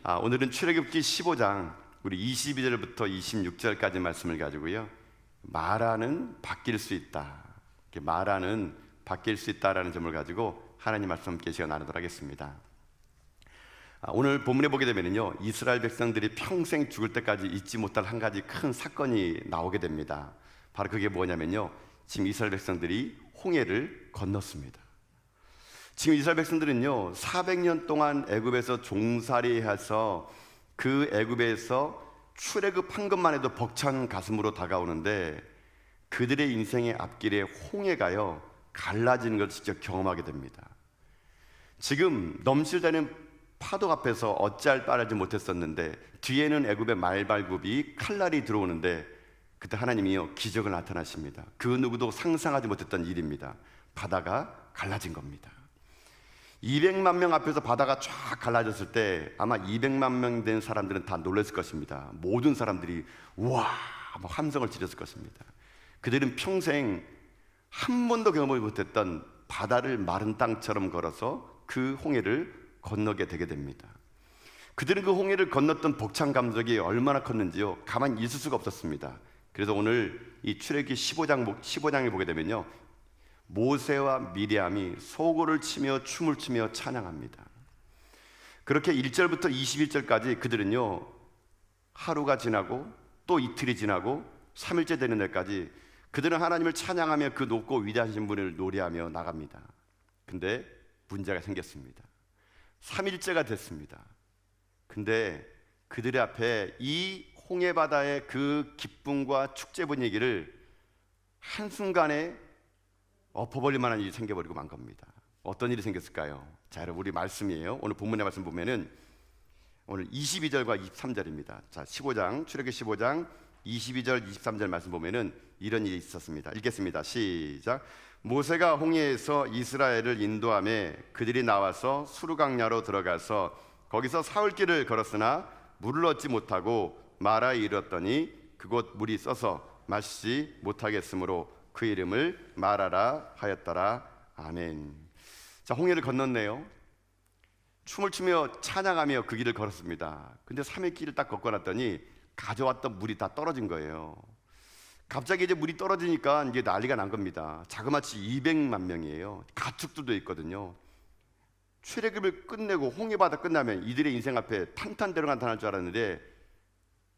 오늘은 출애굽기 15장 우리 22절부터 26절까지 말씀을 가지고요. 마라는 바뀔 수 있다. 마라는 바뀔 수 있다라는 점을 가지고 하나님 말씀 함께 시간 나누도록 하겠습니다. 오늘 본문에 보게 되면요, 이스라엘 백성들이 평생 죽을 때까지 잊지 못할 한 가지 큰 사건이 나오게 됩니다. 바로 그게 뭐냐면요, 지금 이스라엘 백성들이 홍해를 건넜습니다. 지금 이스라엘 백성들은요 400년 동안 애굽에서 종살이해서 그 애굽에서 출애굽한 것만 해도 벅찬 가슴으로 다가오는데 그들의 인생의 앞길에 홍해가요 갈라지는 걸 직접 경험하게 됩니다. 지금 넘실대는 파도 앞에서 어찌할 바를 알지 못했었는데 뒤에는 애굽의 말발굽이 칼날이 들어오는데 그때 하나님이요 기적을 나타나십니다. 그 누구도 상상하지 못했던 일입니다. 바다가 갈라진 겁니다. 200만 명 앞에서 바다가 쫙 갈라졌을 때 아마 200만 명 된 사람들은 다 놀랐을 것입니다. 모든 사람들이 우와 막 함성을 지렸을 것입니다. 그들은 평생 한 번도 경험을 못했던 바다를 마른 땅처럼 걸어서 그 홍해를 건너게 되게 됩니다. 그들은 그 홍해를 건넜던 벅찬 감격이 얼마나 컸는지요 가만히 있을 수가 없었습니다. 그래서 오늘 이 출애굽기 15장을 보게 되면요, 모세와 미리암이 소고를 치며 춤을 추며 찬양합니다. 그렇게 1절부터 21절까지 그들은요 하루가 지나고 또 이틀이 지나고 3일째 되는 날까지 그들은 하나님을 찬양하며 그 높고 위대하신 분을 노래하며 나갑니다. 근데 문제가 생겼습니다. 3일째가 됐습니다. 근데 그들의 앞에 이 홍해바다의 그 기쁨과 축제 분위기를 한순간에 엎어버릴 만한 일이 생겨버리고 만 겁니다. 어떤 일이 생겼을까요? 자, 여러분 우리 말씀이에요. 오늘 본문의 말씀 보면은 오늘 22절과 23절입니다. 자, 15장 출애굽기 15장 22절 23절 말씀 보면은 이런 일이 있었습니다. 읽겠습니다. 시작. 모세가 홍해에서 이스라엘을 인도하며 그들이 나와서 수르강야로 들어가서 거기서 사흘길을 걸었으나 물을 얻지 못하고 마라에 이르렀더니 그곳 물이 써서 마시지 못하겠으므로 그 이름을 마라라 하였더라. 아멘. 자, 홍해를 건넜네요. 춤을 추며 찬양하며 그 길을 걸었습니다. 근데 3일 길을 딱 걷고 났더니 가져왔던 물이 다 떨어진 거예요. 갑자기 이제 물이 떨어지니까 이제 난리가 난 겁니다. 자그마치 200만 명이에요. 가축들도 있거든요. 출애굽을 끝내고 홍해바다 끝나면 이들의 인생 앞에 탄탄대로가 나타날 줄 알았는데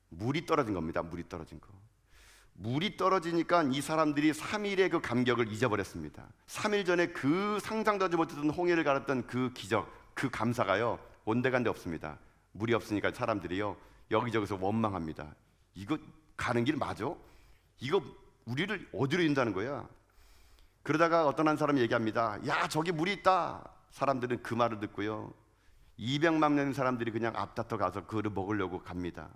물이 떨어진 겁니다. 물이 떨어진 거. 물이 떨어지니까 이 사람들이 3일의 그 감격을 잊어버렸습니다. 3일 전에 그 상상도 하지 못했던 홍해를 갈았던 그 기적, 그 감사가요 온데간데 없습니다. 물이 없으니까 사람들이요 여기저기서 원망합니다. 이거 가는 길 맞아? 이거 우리를 어디로 인도하는 거야? 그러다가 어떤 한 사람이 얘기합니다. 야, 저기 물이 있다. 사람들은 그 말을 듣고요 200만 명 사람들이 그냥 앞다퉈 가서 그를 먹으려고 갑니다.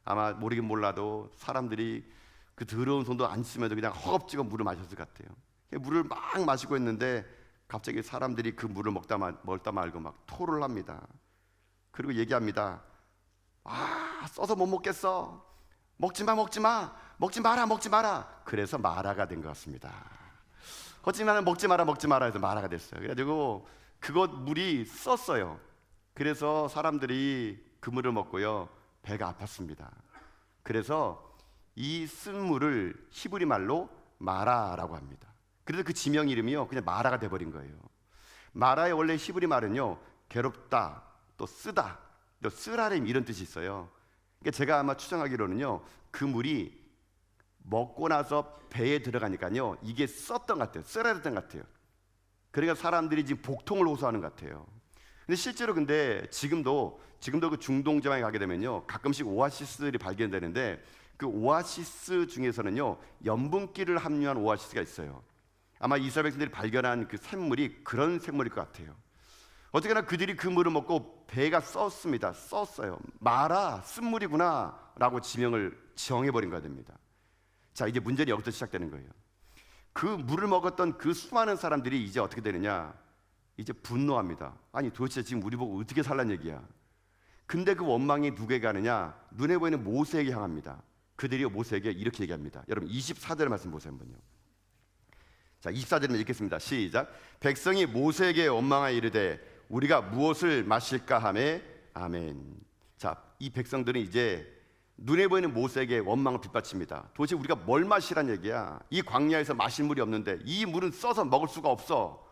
아마 모르긴 몰라도 사람들이 그 더러운 손도 안 쓰면서 그냥 허겁지겁 물을 마셨을 것 같아요. 물을 막 마시고 있는데 갑자기 사람들이 그 물을 먹다 말고 막 토를 합니다. 그리고 얘기합니다. 써서 못 먹겠어. 먹지 마라. 그래서 마라가 된 것 같습니다. 하지만 먹지 마라 해서 마라가 됐어요. 그래가지고 그것 물이 썼어요. 그래서 사람들이 그 물을 먹고요 배가 아팠습니다. 그래서 이 쓴 물을 히브리 말로 마라라고 합니다. 그래서 그 지명 이름이요 그냥 마라가 돼버린 거예요. 마라의 원래 히브리 말은요 괴롭다, 또 쓰다, 또 쓰라림 이런 뜻이 있어요. 그러니까 제가 아마 추정하기로는요 그 물이 먹고 나서 배에 들어가니까요 이게 썼던 것 같아요. 쓰라렸던 것 같아요. 그러니까 사람들이 지금 복통을 호소하는 것 같아요. 근데 실제로 지금도 그 중동 지방에 가게 되면요 가끔씩 오아시스들이 발견되는데 그 오아시스 중에서는요 염분기를 함유한 오아시스가 있어요. 아마 이스라엘 백성들이 발견한 그 샘물이 그런 샘물일 것 같아요. 어쨌거나 그들이 그 물을 먹고 배가 썼어요. 마라, 쓴물이구나 라고 지명을 정해버린 거야 됩니다. 자, 이제 문제는 여기서 시작되는 거예요. 그 물을 먹었던 그 수많은 사람들이 이제 어떻게 되느냐, 이제 분노합니다. 아니 도대체 지금 우리 보고 어떻게 살란 얘기야. 근데 그 원망이 누구에게 가느냐, 눈에 보이는 모세에게 향합니다. 그들이 모세에게 이렇게 얘기합니다. 여러분 24절의 말씀 보세요 한번요. 자, 24절을 읽겠습니다. 시작. 백성이 모세에게 원망하여 이르되 우리가 무엇을 마실까 하매 아멘. 자, 이 백성들은 이제 눈에 보이는 모세에게 원망을 빗바칩니다. 도대체 우리가 뭘 마시란 얘기야? 이 광야에서 마실 물이 없는데 이 물은 써서 먹을 수가 없어.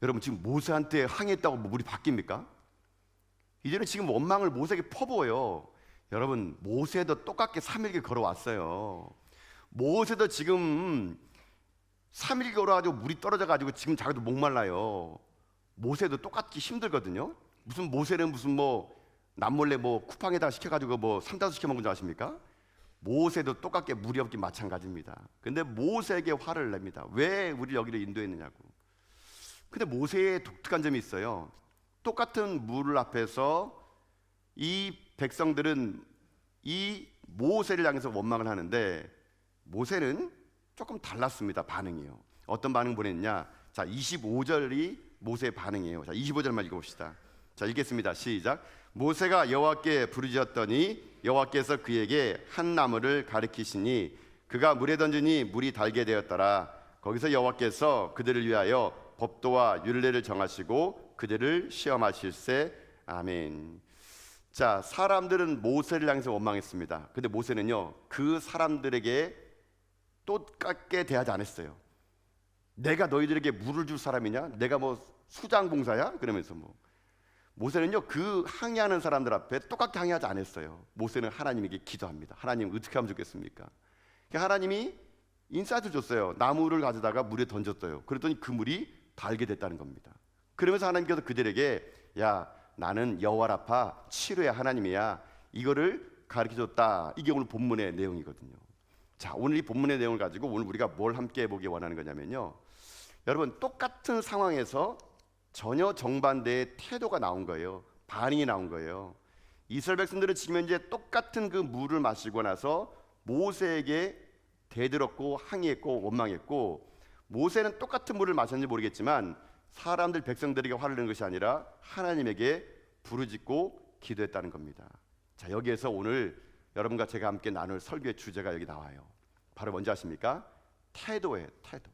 여러분, 지금 모세한테 항의했다고 물이 바뀝니까? 이제는 지금 원망을 모세에게 퍼부어요. 여러분, 모세도 똑같게 3일길 걸어왔어요. 모세도 지금 3일 걸어가지고 물이 떨어져가지고 지금 자기도 목말라요. 모세도 똑같이 힘들거든요. 무슨 모세는 무슨 뭐 남몰래 뭐 쿠팡에다가 시켜가지고 뭐 삼다수 시켜 먹은 줄 아십니까? 모세도 똑같게 물이 없기 마찬가지입니다. 근데 모세에게 화를 냅니다. 왜 우리 여기를 인도했느냐고. 근데 모세의 독특한 점이 있어요. 똑같은 물 앞에서 이 백성들은 이 모세를 향해서 원망을 하는데 모세는 조금 달랐습니다. 반응이요. 어떤 반응 보냈냐? 자, 25절이 모세의 반응이에요. 자, 25절만 읽어봅시다. 자, 읽겠습니다. 시작. 모세가 여호와께 부르짖었더니 여호와께서 그에게 한 나무를 가리키시니 그가 물에 던지니 물이 달게 되었더라. 거기서 여호와께서 그들을 위하여 법도와 율례를 정하시고 그들을 시험하실세. 아멘. 자, 사람들은 모세를 향해서 원망했습니다. 근데 모세는요, 그 사람들에게 똑같게 대하지 않았어요. 내가 너희들에게 물을 줄 사람이냐? 내가 뭐 수장봉사야? 그러면서 뭐 모세는요, 그 항의하는 사람들 앞에 똑같게 항의하지 않았어요. 모세는 하나님에게 기도합니다. 하나님, 어떻게 하면 좋겠습니까? 하나님이 인사이트를 줬어요. 나무를 가져다가 물에 던졌어요. 그랬더니 그 물이 달게 됐다는 겁니다. 그러면서 하나님께서 그들에게 야, 나는 여호와 라파 치료의 하나님이야, 이거를 가르쳐줬다. 이게 오늘 본문의 내용이거든요. 자, 오늘 이 본문의 내용을 가지고 오늘 우리가 뭘 함께 해보기 원하는 거냐면요, 여러분, 똑같은 상황에서 전혀 정반대의 태도가 나온 거예요. 반응이 나온 거예요. 이스라엘 백성들은 지금 현재 똑같은 그 물을 마시고 나서 모세에게 대들었고 항의했고 원망했고, 모세는 똑같은 물을 마셨는지 모르겠지만 사람들 백성들에게 화를 내는 것이 아니라 하나님에게 부르짖고 기도했다는 겁니다. 자, 여기에서 오늘 여러분과 제가 함께 나눌 설교의 주제가 여기 나와요. 바로 뭔지 아십니까? 태도예요. 태도.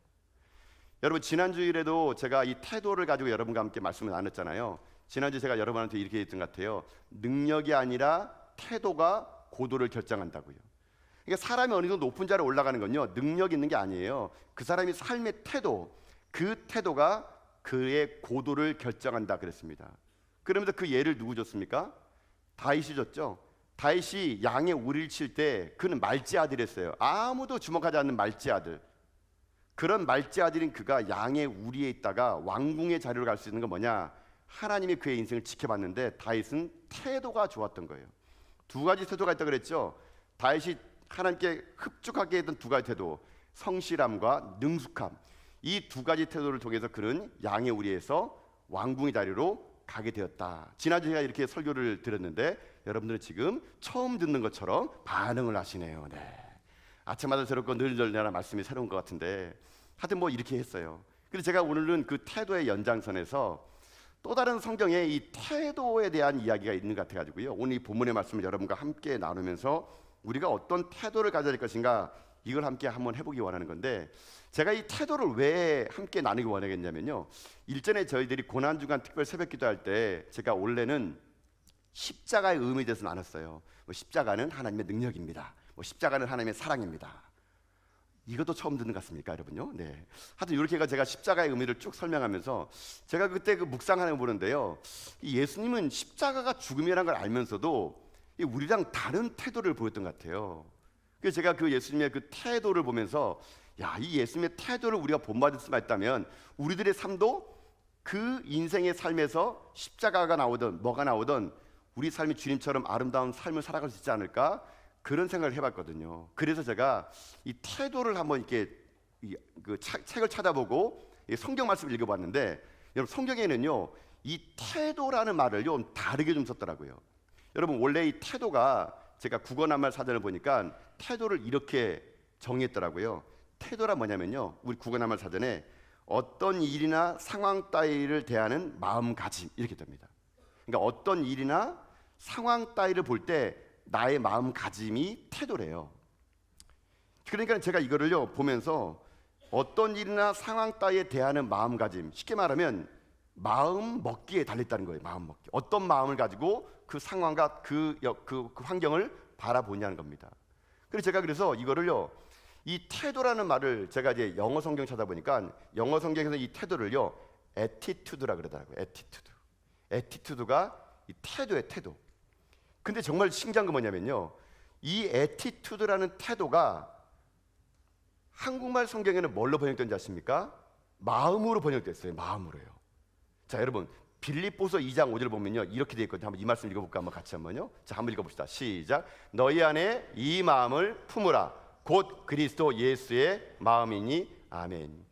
여러분, 지난 주일에도 제가 이 태도를 가지고 여러분과 함께 말씀을 나눴잖아요. 지난주 제가 여러분한테 이렇게 했던 것 같아요. 능력이 아니라 태도가 고도를 결정한다고요. 그러니까 사람이 어느 정도 높은 자리에 올라가는 건요, 능력이 있는 게 아니에요. 그 사람이 삶의 태도, 그 태도가 그의 고도를 결정한다 그랬습니다. 그러면서 그 예를 누구 줬습니까? 다윗이 줬죠. 다윗이 양의 우리를 칠 때 그는 말지 아들이었어요. 아무도 주목하지 않는 말지 아들. 그런 말지 아들인 그가 양의 우리에 있다가 왕궁의 자리로 갈 수 있는 건 뭐냐? 하나님이 그의 인생을 지켜봤는데 다윗은 태도가 좋았던 거예요. 두 가지 태도가 있다고 그랬죠. 다윗이 하나님께 흡족하게 했던 두 가지 태도, 성실함과 능숙함. 이 두 가지 태도를 통해서 그는 양의 우리에서 왕궁의 자리로 가게 되었다. 지난주 제가 이렇게 설교를 드렸는데 여러분들은 지금 처음 듣는 것처럼 반응을 하시네요. 네. 아침마다 새롭고 늘 나라 말씀이 새로운 것 같은데 하여튼 뭐 이렇게 했어요. 그래서 제가 오늘은 그 태도의 연장선에서 또 다른 성경에 이 태도에 대한 이야기가 있는 것 같아가지고요, 오늘 이 본문의 말씀을 여러분과 함께 나누면서 우리가 어떤 태도를 가져야 될 것인가, 이걸 함께 한번 해보기 원하는 건데, 제가 이 태도를 왜 함께 나누기 원하겠냐면요, 일전에 저희들이 고난주간 특별 새벽 기도할 때 제가 원래는 십자가의 의미에 대해서 나눴어요. 뭐 십자가는 하나님의 능력입니다. 뭐 십자가는 하나님의 사랑입니다. 이것도 처음 듣는 것 같습니까, 여러분요? 네. 하여튼 이렇게 해서 제가 십자가의 의미를 쭉 설명하면서 제가 그때 그 묵상하는 거 보는데요, 이 예수님은 십자가가 죽음이라는 걸 알면서도 우리랑 다른 태도를 보였던 것 같아요. 그래서 제가 그 예수님의 그 태도를 보면서 야, 이 예수님의 태도를 우리가 본받을 수만 있다면 우리들의 삶도 그 인생의 삶에서 십자가가 나오든 뭐가 나오든 우리 삶이 주님처럼 아름다운 삶을 살아갈 수 있지 않을까, 그런 생각을 해봤거든요. 그래서 제가 이 태도를 한번 이렇게 책을 찾아보고 성경 말씀을 읽어봤는데, 여러분, 성경에는요 이 태도라는 말을 좀 다르게 좀 썼더라고요. 여러분, 원래 이 태도가 제가 국어낱말 사전을 보니까 태도를 이렇게 정의했더라고요. 태도란 뭐냐면요, 우리 국어낱말 사전에 어떤 일이나 상황 따위를 대하는 마음가짐, 이렇게 됩니다. 그러니까 어떤 일이나 상황 따위를 볼 때 나의 마음가짐이 태도래요. 그러니까 제가 이거를요 보면서 어떤 일이나 상황 따위에 대하는 마음가짐, 쉽게 말하면 마음 먹기에 달렸다는 거예요. 마음 먹기. 어떤 마음을 가지고 그 상황과 그 환경을 바라보냐는 겁니다. 그래서 이거를요, 이 태도라는 말을 제가 이제 영어 성경 찾아보니까 영어 성경에서 이 태도를요, attitude라 그러더라고요. attitude가 이 태도의 태도. 근데 정말 신기한 건 뭐냐면요, 이 attitude라는 태도가 한국말 성경에는 뭘로 번역된지 아십니까? 마음으로 번역됐어요. 마음으로요. 자, 여러분, 빌립보서 2장 5절 보면요, 이렇게 되어 있거든요. 한번 이 말씀 읽어볼까? 한번 같이 한번요. 자, 한번 읽어봅시다. 시작. 너희 안에 이 마음을 품으라. 곧 그리스도 예수의 마음이니. 아멘.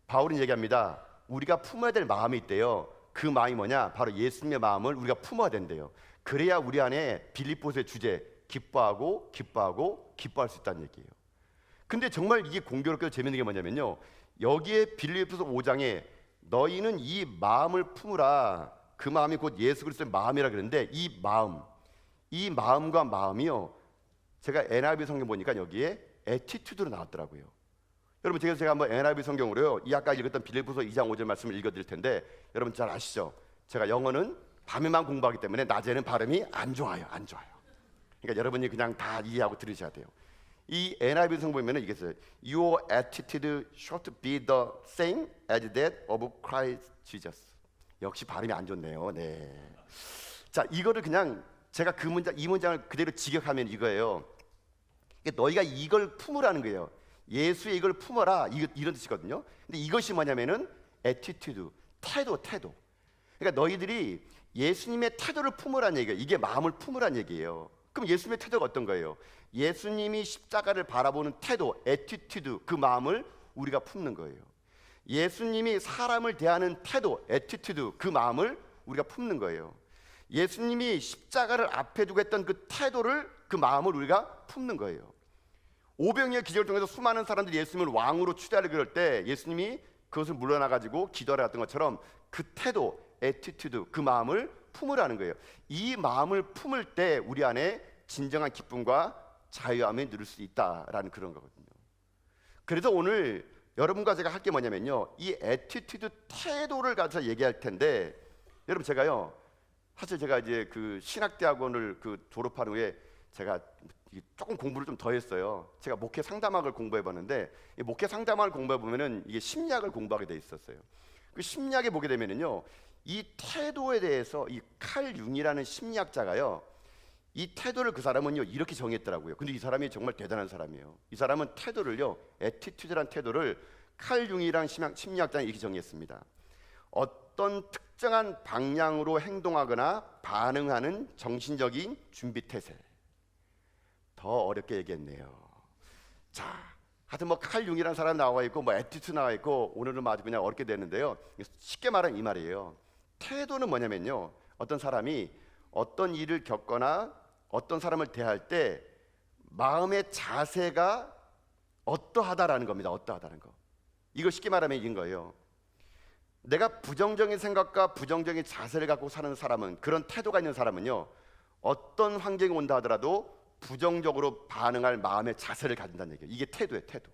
바울은 얘기합니다. 우리가 품어야 될 마음이 있대요. 그 마음이 뭐냐? 바로 예수님의 마음을 우리가 품어야 된대요. 그래야 우리 안에 빌립보서의 주제, 기뻐하고 기뻐할 수 있다는 얘기예요. 근데 정말 이게 공교롭게 재밌는 게 뭐냐면요, 여기에 빌립보서 5장에 너희는 이 마음을 품으라. 그 마음이 곧 예수 그리스도의 마음이라 그러는데, 이 마음과 마음이요, 제가 NIV 성경 보니까 여기에 애티튜드로 나왔더라고요. 여러분, 제가 한번 NIV 성경으로요, 이 아까 읽었던 빌립보서 2장 5절 말씀을 읽어드릴 텐데, 여러분 잘 아시죠? 제가 영어는 밤에만 공부하기 때문에 낮에는 발음이 안 좋아요. 그러니까 여러분이 그냥 다 이해하고 들으셔야 돼요. 이 NIV 성경 보면은 이게 있어요. Your attitude should be the same as that of Christ Jesus. 역시 발음이 안 좋네요. 네. 자, 이거를 그냥 제가 이 문장을 그대로 직역하면 이거예요. 너희가 이걸 품으라는 거예요. 예수의 이걸 품어라, 이런 뜻이거든요. 근데 이것이 뭐냐면은 attitude, 태도. 그러니까 너희들이 예수님의 태도를 품으라는 얘기예요. 이게 마음을 품으라는 얘기예요. 그럼 예수님의 태도가 어떤 거예요? 예수님이 십자가를 바라보는 태도, attitude, 그 마음을 우리가 품는 거예요. 예수님이 사람을 대하는 태도, attitude, 그 마음을 우리가 품는 거예요. 예수님이 십자가를 앞에 두고 했던 그 태도를, 그 마음을 우리가 품는 거예요. 오병이의 기적을 통해서 수많은 사람들이 예수님을 왕으로 추대하려 그럴 때 예수님이 그것을 물러나가지고 기도하러 갔던 것처럼 그 태도, attitude, 그 마음을 품으라는 거예요. 이 마음을 품을 때 우리 안에 진정한 기쁨과 자유함을 누릴 수 있다라는 그런 거거든요. 그래서 오늘 여러분과 제가 할 게 뭐냐면요, 이 attitude, 태도를 가져서 얘기할 텐데, 여러분 제가요, 사실 제가 이제 그 신학대학원을 그 졸업한 후에 제가 조금 공부를 좀 더 했어요. 제가 목회 상담학을 공부해 봤는데, 이 목회 상담학을 공부해 보면은 이게 심리학을 공부하게 돼 있었어요. 그 심리학에 보게 되면은요, 이 태도에 대해서 이 칼 융이라는 심리학자가요, 이 태도를 그 사람은요 이렇게 정했더라고요. 근데 이 사람이 정말 대단한 사람이에요. 이 사람은 태도를요, 애티튜드란 태도를 칼 융이라는 심리학자는 이렇게 정의했습니다. 어떤 특정한 방향으로 행동하거나 반응하는 정신적인 준비 태세. 더 어렵게 얘기했네요. 자, 하여튼 뭐 칼 융이라는 사람 나와 있고 뭐 애티튜드 나와 있고 오늘은 아주 그냥 어렵게 됐는데요. 쉽게 말하면 이 말이에요. 태도는 뭐냐면요, 어떤 사람이 어떤 일을 겪거나 어떤 사람을 대할 때 마음의 자세가 어떠하다라는 겁니다. 어떠하다는 거. 이거 쉽게 말하면 이긴 거예요. 내가 부정적인 생각과 부정적인 자세를 갖고 사는 사람은, 그런 태도가 있는 사람은요, 어떤 환경이 온다 하더라도 부정적으로 반응할 마음의 자세를 가진다는 얘기예요. 이게 태도예요, 태도.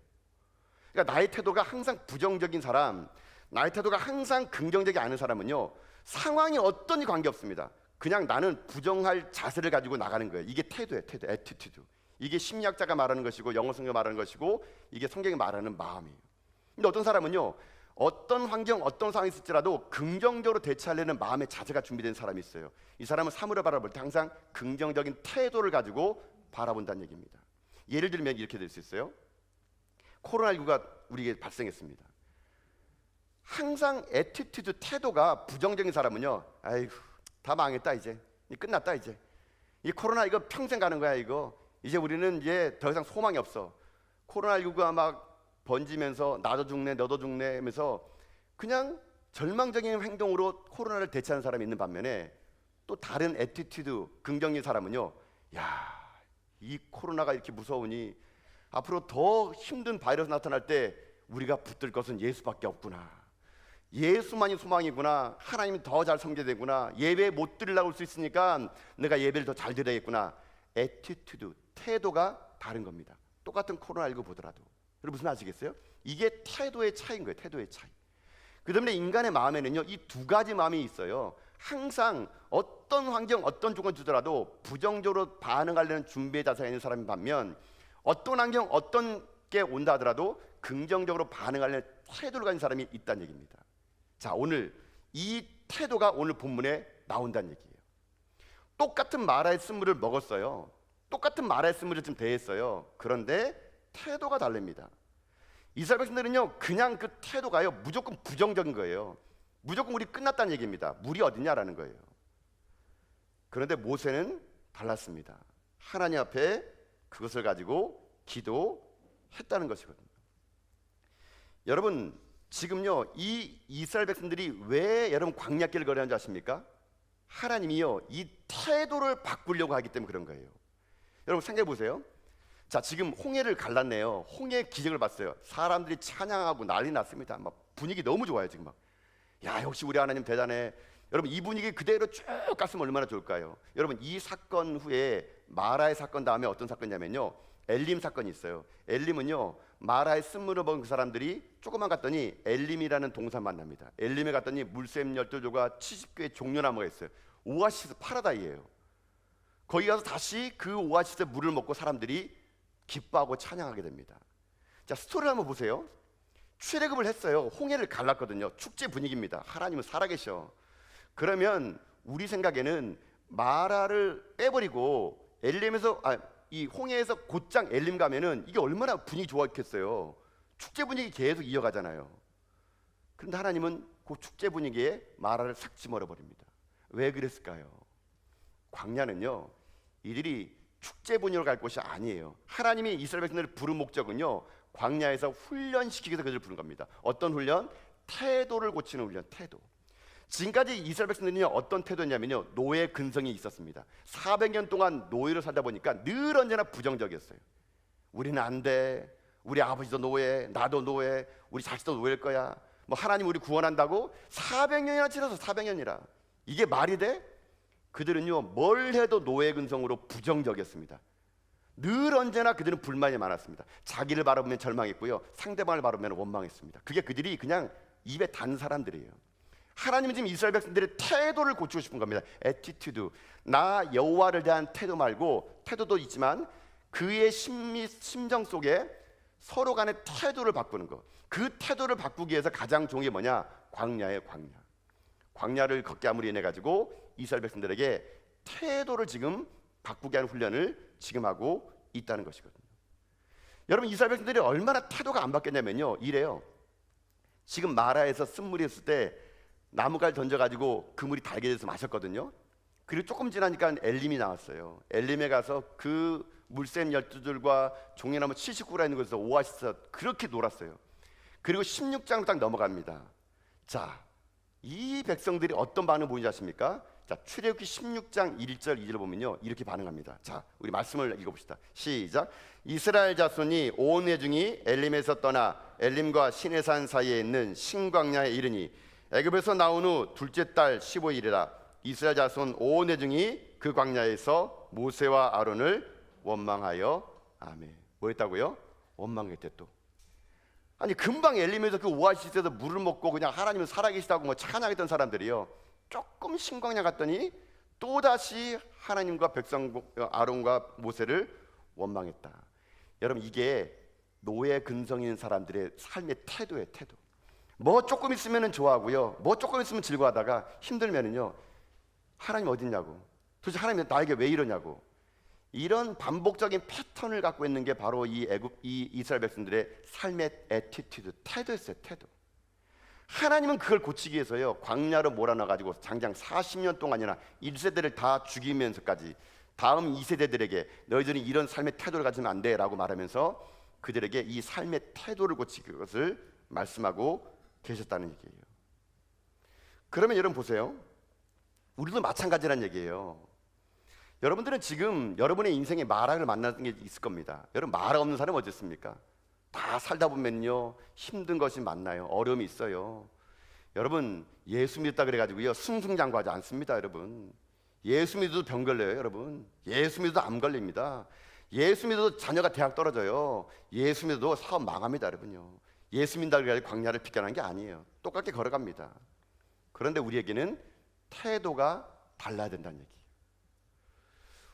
그러니까 나의 태도가 항상 부정적인 사람, 나의 태도가 항상 긍정적이 않은 사람은요, 상황이 어떤지 관계없습니다. 그냥 나는 부정할 자세를 가지고 나가는 거예요. 이게 태도예요, 태도, 애티튜드. 이게 심리학자가 말하는 것이고 영어 성경이 말하는 것이고 이게 성경이 말하는 마음이에요. 근데 어떤 사람은요, 어떤 환경, 어떤 상황이 있을지라도 긍정적으로 대처하려는 마음의 자세가 준비된 사람이 있어요. 이 사람은 사물을 바라볼 때 항상 긍정적인 태도를 가지고 바라본다는 얘기입니다. 예를 들면 이렇게 될 수 있어요. 코로나19가 우리에게 발생했습니다. 항상 애티튜드, 태도가 부정적인 사람은요, 아이고 다 망했다, 이제 끝났다, 이제 이 코로나 이거 평생 가는 거야, 이거 이제 우리는 이제 더 이상 소망이 없어. 코로나19가 막 번지면서 나도 죽네 너도 죽네 하면서 그냥 절망적인 행동으로 코로나를 대처하는 사람이 있는 반면에, 또 다른 애티튜드, 긍정적인 사람은요, 야, 이 코로나가 이렇게 무서우니 앞으로 더 힘든 바이러스 나타날 때 우리가 붙들 것은 예수밖에 없구나. 예수만이 소망이구나. 하나님이 더 잘 섬겨되구나. 예배 못 드리려고 할 수 있으니까 내가 예배를 더 잘 드려야겠구나. 애티튜드, 태도가 다른 겁니다. 똑같은 코로나19 보더라도. 여러분 무슨 아시겠어요? 이게 태도의 차이인 거예요. 태도의 차이. 그 때문에 인간의 마음에는요, 이 두 가지 마음이 있어요. 항상 어떤 환경, 어떤 조건 주더라도 부정적으로 반응하려는 준비의 자세가 있는 사람이 반면, 어떤 환경, 어떤 게 온다 하더라도 긍정적으로 반응하려는 태도를 가진 사람이 있다는 얘기입니다. 자, 오늘 이 태도가 오늘 본문에 나온다는 얘기예요. 똑같은 마라의 쓴물을 먹었어요. 똑같은 마라의 쓴물을 좀 대했어요. 그런데 태도가 다릅니다. 이스라엘 백성들은요, 그냥 그 태도가요, 무조건 부정적인 거예요. 무조건 우리 끝났다는 얘기입니다. 물이 어디냐라는 거예요. 그런데 모세는 달랐습니다. 하나님 앞에 그것을 가지고 기도했다는 것이거든요. 여러분, 지금요, 이 이스라엘 백성들이 왜 여러분 광야길을 걸어야 하는지 아십니까? 하나님이요, 이 태도를 바꾸려고 하기 때문에 그런 거예요. 여러분 생각해 보세요. 자, 지금 홍해를 갈랐네요. 홍해 기적을 봤어요. 사람들이 찬양하고 난리 났습니다. 막 분위기 너무 좋아요. 지금 막, 야, 역시 우리 하나님 대단해. 여러분, 이 분위기 그대로 쭉 갔으면 얼마나 좋을까요? 여러분, 이 사건 후에 마라의 사건 다음에 어떤 사건이냐면요, 엘림 사건이 있어요. 엘림은요, 마라의 쓴물을 먹은 그 사람들이 조금만 갔더니 엘림이라는 동산 만납니다. 엘림에 갔더니 물샘 12조가 70개의 종려나무가 있어요. 오아시스 파라다이예요. 거기 가서 다시 그 오아시스의 물을 먹고 사람들이 기뻐하고 찬양하게 됩니다. 자, 스토리를 한번 보세요. 출애굽을 했어요. 홍해를 갈랐거든요. 축제 분위기입니다. 하나님은 살아계셔. 그러면 우리 생각에는 마라를 빼버리고 엘림에서 이 홍해에서 곧장 엘림 가면은 이게 얼마나 분위기 좋았겠어요. 축제 분위기 계속 이어가잖아요. 그런데 하나님은 그 축제 분위기에 마라를 싹 집어넣어 버립니다. 왜 그랬을까요? 광야는요, 이들이 축제 분위기로 갈 곳이 아니에요. 하나님이 이스라엘 백성들을 부른 목적은요, 광야에서 훈련시키기 위해서 그들을 부른 겁니다. 어떤 훈련? 태도를 고치는 훈련, 태도. 지금까지 이스라엘 백성들은요, 어떤 태도였냐면요, 노예 근성이 있었습니다. 400년 동안 노예로 살다 보니까 늘 언제나 부정적이었어요. 우리는 안 돼. 우리 아버지도 노예, 나도 노예, 우리 자식도 노예일 거야. 뭐 하나님 우리 구원한다고 400년이나 지나서 400년이라. 이게 말이 돼? 그들은요, 뭘 해도 노예 근성으로 부정적이었습니다. 늘 언제나 그들은 불만이 많았습니다. 자기를 바라보면 절망했고요, 상대방을 바라보면 원망했습니다. 그게 그들이 그냥 입에 단 사람들이에요. 하나님은 지금 이스라엘 백성들의 태도를 고치고 싶은 겁니다. 애티튜드, 나 여호와를 대한 태도 말고, 태도도 있지만 그의 심정 속에 서로 간의 태도를 바꾸는 것. 그 태도를 바꾸기 위해서 가장 좋은 게 뭐냐? 광야예요, 광야. 광야를 걷게 함으로 인해 가지고 이스라엘 백성들에게 태도를 지금 바꾸게 하는 훈련을 지금 하고 있다는 것이거든요. 여러분, 이스라엘 백성들이 얼마나 태도가 안 바뀌었냐면요, 이래요. 지금 마라에서 쓴물이 있을 때 나무갈 던져가지고 그 물이 달게 돼서 마셨거든요. 그리고 조금 지나니까 엘림이 나왔어요. 엘림에 가서 그 물샘 12들과 종려나무 79라 있는 곳에서 오아시스 그렇게 놀았어요. 그리고 16장으로 딱 넘어갑니다. 자, 이 백성들이 어떤 반응을 보이는지 아십니까? 자, 출애굽기 16장 1절 2절 보면요, 이렇게 반응합니다. 자, 우리 말씀을 읽어봅시다. 시작. 이스라엘 자손이 온 회중이 엘림에서 떠나 엘림과 시내산 사이에 있는 신광야에 이르니 애굽에서 나온 후 둘째 달 15일이라 이스라엘 자손 온 회중이 그 광야에서 모세와 아론을 원망하여. 아멘. 뭐 했다고요? 원망했대. 또 아니, 금방 엘림에서 그 오아시스에서 물을 먹고 그냥 하나님은 살아계시다고 뭐 찬양했던 사람들이요, 조금 신광야 갔더니 또다시 하나님과 백성 아론과 모세를 원망했다. 여러분, 이게 노예 근성 있는 사람들의 삶의 태도예요, 태도. 뭐 조금 있으면 좋아하고요, 뭐 조금 있으면 즐거워하다가 힘들면은요, 하나님 어딨냐고, 도대체 하나님 나에게 왜 이러냐고, 이런 반복적인 패턴을 갖고 있는 게 바로 이 이스라엘 백성들의 삶의 애티튜드, 태도였어요, 태도. 하나님은 그걸 고치기 위해서요, 광야로 몰아넣어가지고 장장 40년 동안이나 1세대를 다 죽이면서까지 다음 2세대들에게 너희들이 이런 삶의 태도를 가지면 안 돼 라고 말하면서 그들에게 이 삶의 태도를 고치기 것을 말씀하고 계셨다는 얘기예요. 그러면 여러분 보세요, 우리도 마찬가지란 얘기예요. 여러분들은 지금 여러분의 인생에 마라를 만나는 게 있을 겁니다. 여러분, 마라 없는 사람은 어떻습니까? 다 살다 보면요, 힘든 것이 많나요? 어려움이 있어요. 여러분, 예수 믿었다 그래가지고요 승승장구하지 않습니다. 여러분, 예수 믿어도 병 걸려요. 여러분, 예수 믿어도 암 걸립니다. 예수 믿어도 자녀가 대학 떨어져요. 예수 믿어도 사업 망합니다. 여러분요, 예수 믿는다고 해서 광야를 비껴나는 게 아니에요. 똑같게 걸어갑니다. 그런데 우리에게는 태도가 달라야 된다는 얘기예요.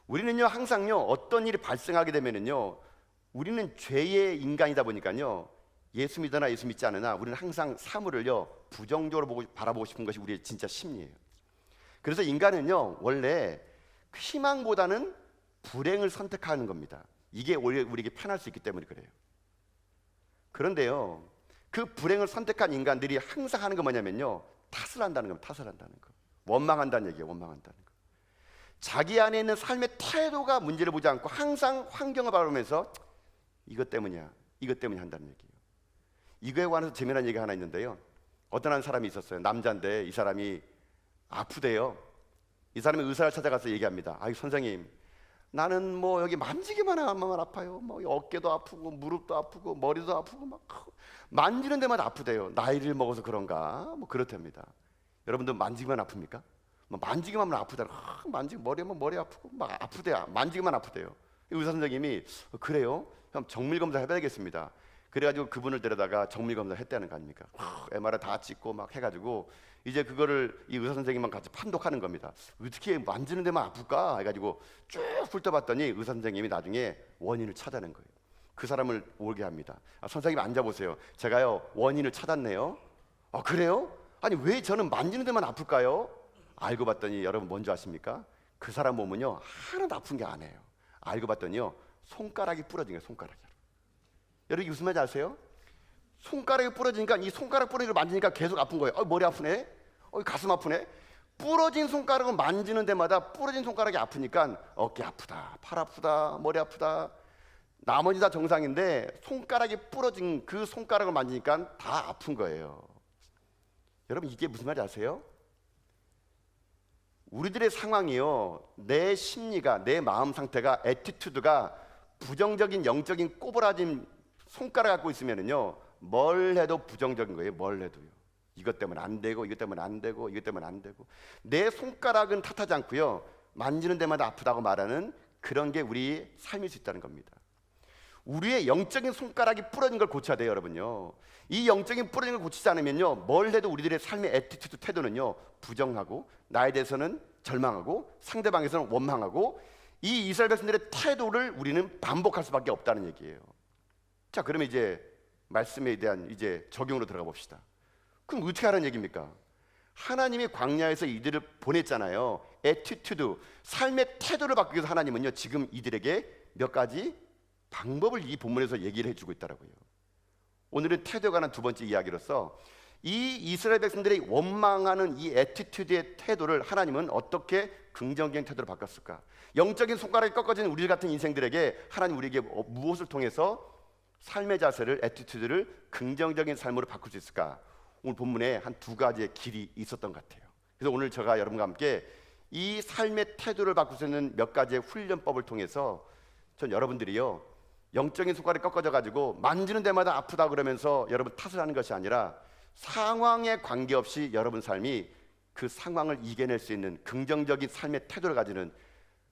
우리는요 항상요 어떤 일이 발생하게 되면은요 우리는 죄의 인간이다 보니까요 예수 믿으나 예수 믿지 않으나 우리는 항상 사물을요 부정적으로 바라보고 싶은 것이 우리의 진짜 심리예요. 그래서 인간은요 원래 희망보다는 불행을 선택하는 겁니다. 이게 오히려 우리에게 편할 수 있기 때문에 그래요. 그런데요 그 불행을 선택한 인간들이 항상 하는 거 뭐냐면요 탓을 한다는 겁니다. 탓을 한다는 거. 원망한다는 얘기예요. 원망한다는 거. 자기 안에 있는 삶의 태도가 문제를 보지 않고 항상 환경을 바라보면서 이것 때문이야 이것 때문에 한다는 얘기예요. 이거에 관해서 재미난 얘기가 하나 있는데요. 어떤 한 사람이 있었어요. 남자인데 이 사람이 아프대요. 이 사람이 의사를 찾아가서 얘기합니다. 아이 선생님 나는 뭐 여기 만지기만 하면 아파요. 뭐 어깨도 아프고 무릎도 아프고 머리도 아프고 막 만지는 데마다 아프대요. 나이를 먹어서 그런가 뭐 그렇답니다. 여러분들 만지기만 아픕니까? 뭐 만지기만 하면 아프다. 만지기 머리면 머리 아프고 막 아프대요. 만지기만 아프대요. 의사 선생님이 그래요? 그럼 정밀 검사 해봐야겠습니다. 그래가지고 그분을 데려다가 정밀 검사 했다는 거 아닙니까? MRI 다 찍고 막 해가지고 이제 그거를 이 의사 선생님만 같이 판독하는 겁니다. 어떻게 만지는 데만 아플까 해가지고 쭉 훑어봤더니 의사 선생님이 나중에 원인을 찾아낸 거예요. 그 사람을 오게 합니다. 선생님 앉아보세요. 제가요 원인을 찾았네요. 그래요? 아니 왜 저는 만지는 데만 아플까요? 알고 봤더니 여러분 뭔지 아십니까? 그 사람 몸은요 하나도 아픈 게 아니에요. 알고 봤더니요 손가락이 부러진 거예요. 손가락이. 여러분 이게 무슨 말인지 아세요? 손가락이 부러지니까 이 손가락 부러진 걸 만지니까 계속 아픈 거예요. 머리 아프네. 가슴 아프네. 부러진 손가락을 만지는 데마다 부러진 손가락이 아프니까 어깨 아프다, 팔 아프다, 머리 아프다. 나머지 다 정상인데 손가락이 부러진 그 손가락을 만지니까 다 아픈 거예요. 여러분 이게 무슨 말인지 아세요? 우리들의 상황이요 내 심리가 내 마음 상태가 애티튜드가 부정적인 영적인 꼬부라진 손가락 갖고 있으면은요 뭘 해도 부정적인 거예요. 뭘 해도요. 이것 때문에 안 되고 이것 때문에 안 되고 이것 때문에 안 되고 내 손가락은 탓하지 않고요 만지는 데마다 아프다고 말하는 그런 게 우리 삶일 수 있다는 겁니다. 우리의 영적인 손가락이 부러진 걸 고쳐야 돼요. 여러분요 이 영적인 부러진 걸 고치지 않으면요 뭘 해도 우리들의 삶의 애티튜드 태도는요 부정하고 나에 대해서는 절망하고 상대방에서는 원망하고 이 이스라엘 백성들의 태도를 우리는 반복할 수밖에 없다는 얘기예요. 자 그러면 이제 말씀에 대한 이제 적용으로 들어가 봅시다. 그럼 어떻게 하라는 얘기입니까? 하나님이 광야에서 이들을 보냈잖아요. 애티튜드, 삶의 태도를 바꾸기 위해서 하나님은요 지금 이들에게 몇 가지 방법을 이 본문에서 얘기를 해주고 있더라고요. 오늘은 태도에 관한 두 번째 이야기로서 이 이스라엘 백성들이 원망하는 이 애티튜드의 태도를 하나님은 어떻게 긍정적인 태도로 바꿨을까? 영적인 손가락이 꺾어진 우리 같은 인생들에게 하나님 우리에게 무엇을 통해서 삶의 자세를 애티튜드를 긍정적인 삶으로 바꿀 수 있을까? 오늘 본문에 한 두 가지의 길이 있었던 것 같아요. 그래서 오늘 제가 여러분과 함께 이 삶의 태도를 바꿀 수 있는 몇 가지의 훈련법을 통해서 전 여러분들이요 영적인 손가락이 꺾어져 가지고 만지는 데마다 아프다 그러면서 여러분 탓을 하는 것이 아니라 상황에 관계없이 여러분 삶이 그 상황을 이겨낼 수 있는 긍정적인 삶의 태도를 가지는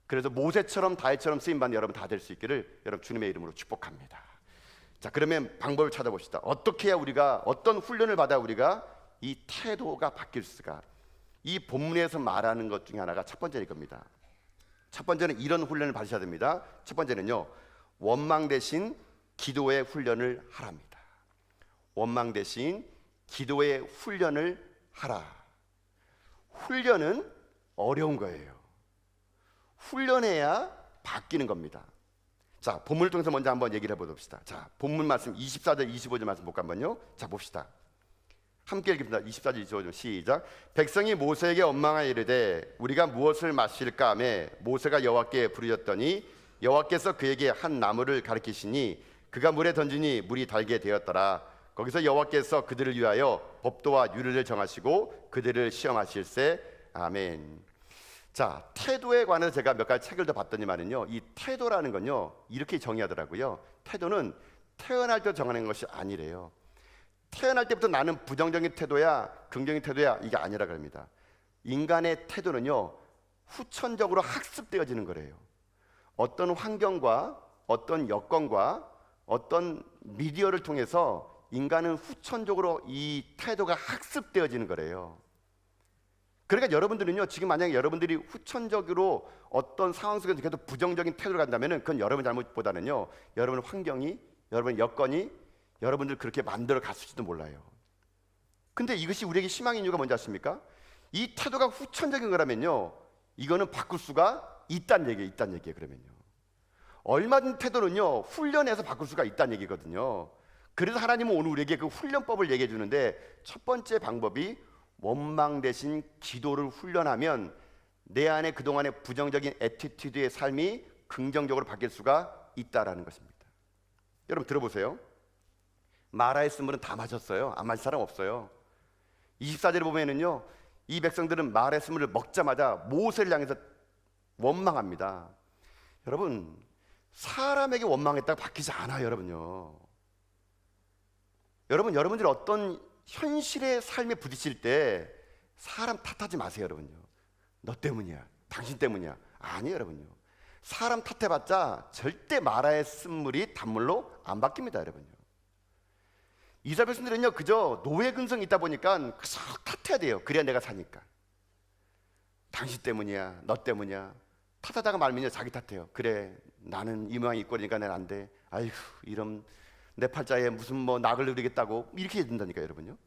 그래서 모세처럼 다윗처럼 쓰임받는 여러분 다 될 수 있기를 여러분 주님의 이름으로 축복합니다. 자 그러면 방법을 찾아봅시다. 어떻게 해야 우리가 어떤 훈련을 받아 우리가 이 태도가 바뀔 수가? 이 본문에서 말하는 것 중에 하나가 첫 번째일 겁니다. 첫 번째는 이런 훈련을 받으셔야 됩니다. 첫 번째는요 원망 대신 기도의 훈련을 하랍니다. 원망 대신 기도의 훈련을 하라. 훈련은 어려운 거예요. 훈련해야 바뀌는 겁니다. 자, 본문을 통해서 먼저 한번 얘기를 해봅시다. 자, 본문 말씀 24절 25절 말씀 볼까 한번요. 자, 봅시다. 함께 읽습니다. 24절 25절 시작. 백성이 모세에게 원망하여 이르되 우리가 무엇을 마실까 하매 모세가 여호와께 부르짖었더니 여호와께서 그에게 한 나무를 가리키시니 그가 물에 던지니 물이 달게 되었더라. 거기서 여호와께서 그들을 위하여 법도와 규례를 정하시고 그들을 시험하실세. 아멘. 자, 태도에 관해서 제가 몇 가지 책을 더 봤더니만은요 이 태도라는 건요 이렇게 정의하더라고요. 태도는 태어날 때 정하는 것이 아니래요. 태어날 때부터 나는 부정적인 태도야 긍정적인 태도야 이게 아니라 그럽니다. 인간의 태도는요 후천적으로 학습되어지는 거래요. 어떤 환경과 어떤 여건과 어떤 미디어를 통해서 인간은 후천적으로 이 태도가 학습되어지는 거래요. 그러니까 여러분들은요, 지금 만약에 여러분들이 후천적으로 어떤 상황 속에서 계속 부정적인 태도를 간다면 그건 여러분 잘못보다는요, 여러분의 환경이, 여러분의 여건이 여러분들 그렇게 만들어 갔을지도 몰라요. 근데 이것이 우리에게 희망인 이유가 뭔지 아십니까? 이 태도가 후천적인 거라면요, 이거는 바꿀 수가 있다는 얘기예요. 그러면요, 얼마든 태도는요 훈련해서 바꿀 수가 있다는 얘기거든요. 그래서 하나님은 오늘 우리에게 그 훈련법을 얘기해 주는데, 첫 번째 방법이 원망 대신 기도를 훈련하면 내 안에 그동안의 부정적인 애티튜드의 삶이 긍정적으로 바뀔 수가 있다라는 것입니다. 여러분 들어보세요. 마라의 쓴물은 다 마셨어요. 안 마실 사람 없어요. 24절에 보면은요, 이 백성들은 마라의 쓴물을 먹자마자 모세를 향해서 원망합니다. 여러분, 사람에게 원망했다가 바뀌지 않아요. 여러분들이 어떤 현실의 삶에 부딪힐 때 사람 탓하지 마세요. 너 때문이야, 당신 때문이야. 아니에요. 사람 탓해봤자 절대 마라의 쓴물이 단물로 안 바뀝니다. 이스라엘 백성들은요, 그저 노예 근성이 있다 보니까 계속 탓해야 돼요. 그래야 내가 사니까. 당신 때문이야, 너 때문이야. 탓하다가 말면요, 자기 탓해요. 그래, 나는 이 모양이 있고 그러니까 난 안 돼. 아이고, 이런 내 팔자에 무슨 뭐 낙을 누리겠다고 이렇게 된다니까요, 여러분요.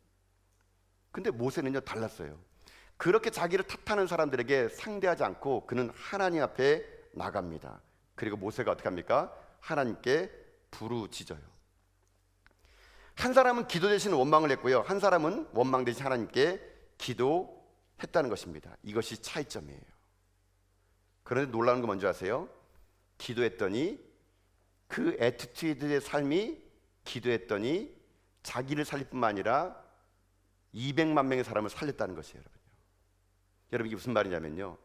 근데 모세는요 달랐어요. 그렇게 자기를 탓하는 사람들에게 상대하지 않고 그는 하나님 앞에 나갑니다. 그리고 모세가 어떻게 합니까? 하나님께 부르짖어요. 한 사람은 기도 대신 원망을 했고요, 한 사람은 원망 대신 하나님께 기도했다는 것입니다. 이것이 차이점이에요. 그런데 놀라운 거 뭔지 아세요? 기도했더니 그 애티튜드의 삶이, 기도했더니 자기를 살릴 뿐만 아니라 200만 명의 사람을 살렸다는 것이에요. 여러분 이게 무슨 말이냐면요,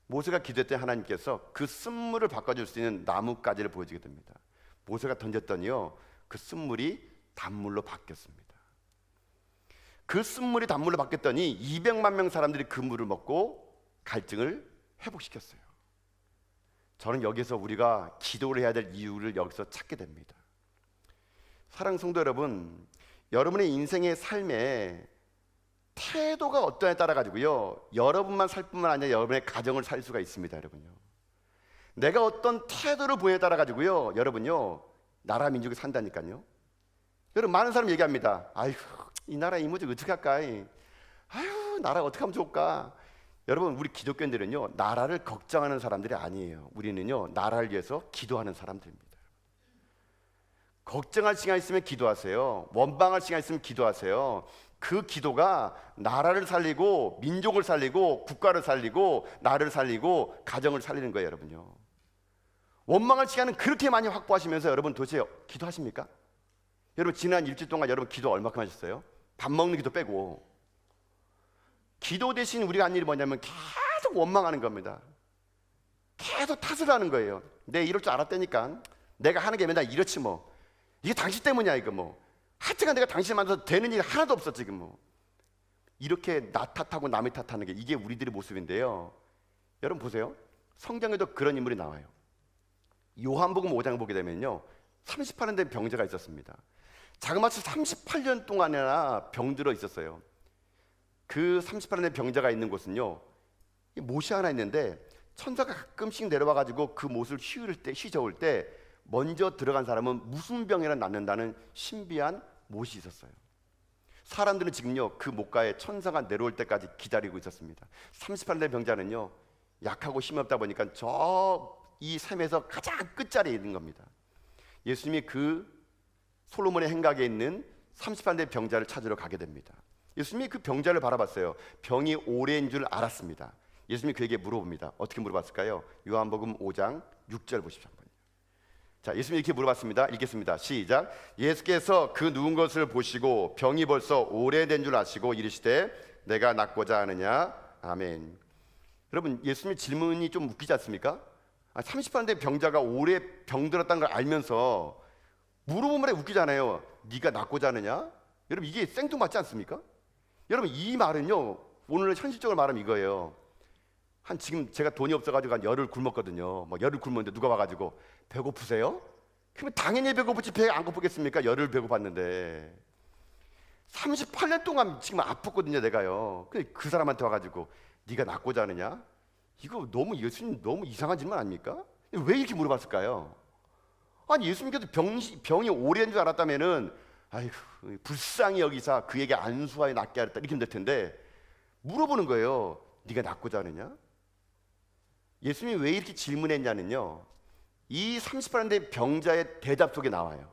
모세가 기도했더니 하나님께서 그 쓴물을 바꿔줄 수 있는 나뭇가지를 보여주게 됩니다. 모세가 던졌더니요, 그 쓴물이 단물로 바뀌었습니다. 그 쓴물이 단물로 바뀌었더니 200만 명 사람들이 그 물을 먹고 갈증을 회복시켰어요. 저는 여기서 우리가 기도를 해야 될 이유를 여기서 찾게 됩니다. 사랑하는 성도 여러분, 여러분의 인생의 삶에 태도가 어떠냐에 따라 가지고요, 여러분만 살 뿐만 아니라 여러분의 가정을 살 수가 있습니다. 내가 어떤 태도를 보여에 따라 가지고요, 여러분요 나라 민족이 산다니까요. 여러분 많은 사람 얘기합니다. 아이고, 이 나라 이모직 어떻게 할까? 아유, 나라 어떻게 하면 좋을까? 여러분, 우리 기독교인들은요 나라를 걱정하는 사람들이 아니에요. 우리는요 나라를 위해서 기도하는 사람들입니다. 걱정할 시간 있으면 기도하세요. 원망할 시간 있으면 기도하세요. 그 기도가 나라를 살리고 민족을 살리고 국가를 살리고 나를 살리고 가정을 살리는 거예요. 여러분요, 원망할 시간은 그렇게 많이 확보하시면서 여러분 도대체 기도하십니까? 여러분 지난 일주일 동안 여러분 기도 얼마큼 하셨어요? 밥 먹는 기도 빼고. 기도 대신 우리가 하는 일이 뭐냐면 계속 원망하는 겁니다. 계속 탓을 하는 거예요. 내가 이럴 줄 알았다니까. 내가 하는 게 맨날 이렇지 뭐. 이게 당신 때문이야 이거 뭐. 하여튼간 내가 당신을 만나서 되는 일이 하나도 없어 지금 뭐. 이렇게 나 탓하고 남의 탓하는 게 이게 우리들의 모습인데요. 여러분 보세요. 성경에도 그런 인물이 나와요. 요한복음 5장 보게 되면요, 38년 된 병자가 있었습니다. 자그마치 38년 동안이나 병들어 있었어요. 그 38년 된 병자가 있는 곳은요, 못이 하나 있는데 천사가 가끔씩 내려와 가지고 그 못을 휘저을 때 먼저 들어간 사람은 무슨 병이나 낫는다는 신비한 못이 있었어요. 사람들은 지금요 그 못가에 천사가 내려올 때까지 기다리고 있었습니다. 38년 된 병자는요 약하고 힘이 없다 보니까 저 이 샘에서 가장 끝자리에 있는 겁니다. 예수님이 그 솔로몬의 행각에 있는 38년 된 병자를 찾으러 가게 됩니다. 예수님이 그 병자를 바라봤어요. 병이 오래인 줄 알았습니다. 예수님이 그에게 물어봅니다. 어떻게 물어봤을까요? 요한복음 5장 6절 보십시오. 자, 예수님이 이렇게 물어봤습니다. 읽겠습니다. 시작. 예수께서 그 누운 것을 보시고 병이 벌써 오래된 줄 아시고 이르시되 내가 낫고자 하느냐. 아멘. 여러분, 예수님 질문이 좀 웃기지 않습니까? 30년 된 병자가 오래 병들었다는 걸 알면서 물어본 말에 웃기잖아요. 네가 낫고자 하느냐? 여러분, 이게 생뚱맞지 않습니까? 여러분, 이 말은요 오늘 현실적으로 말하면 이거예요. 지금 제가 돈이 없어가지고 한 열흘 굶었거든요. 뭐 열흘 굶었는데 누가 와가지고 배고프세요? 그러면 당연히 배고프지 배 안 고프겠습니까? 열흘 배고팠는데. 38년 동안 지금 아팠거든요, 내가요. 그 사람한테 와가지고 네가 낫고자 하느냐? 이거 너무 예수님 너무 이상한 질문 아닙니까? 왜 이렇게 물어봤을까요? 아니 예수님께서 병이 오래된 줄 알았다면은 아이고 불쌍히 여기사 그에게 안수하여 낫게 하였다 이렇게 될 텐데 물어보는 거예요. 네가 낫고자 하느냐? 예수님이 왜 이렇게 질문했냐는요, 이 38년 된 병자의 대답 속에 나와요.